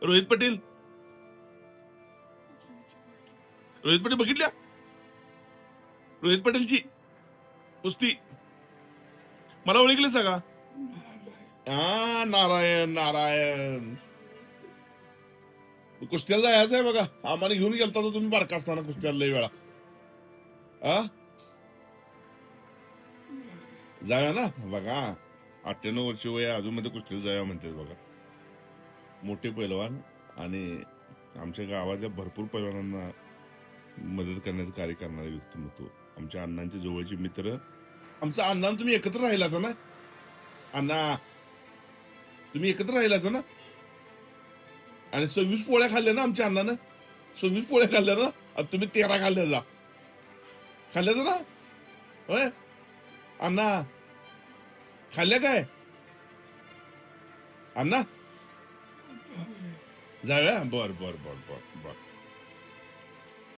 रोहित पटेल बघितल्या रोहित पटेलची कुस्ती मला ओळखली सगळा हा नारायण नारायण कुस्त्याला जायचं आहे बघा आम्हाला घेऊन गेलता तर तुम्ही बारका असताना कुस्त्याला लई वेळा हा जाऊया ना बघा 98 वर्ष वय अजून मध्ये कुस्तीला जाऊया म्हणते बघा मोठे पैलवान आणि आमच्या गावाच्या भरपूर पैलवानांना मदत करण्याचं कार्य करणारे व्यक्तिमत्व आमच्या अण्णांचे जवळचे मित्र आमचा अण्णा तुम्ही एकत्र राहिलाच ना अण्णा तुम्ही एकत्र राहिलाच ना आणि 26 पोळ्या खाल्ल्या ना आमच्या अण्णानं 26 पोळ्या खाल्ल्या ना आता तुम्ही 13 खाल्ल्या जा खाल्ल्याच ना होय अण्णा खाल्ल्या काय अण्णा जाऊया बर बर बर बर बर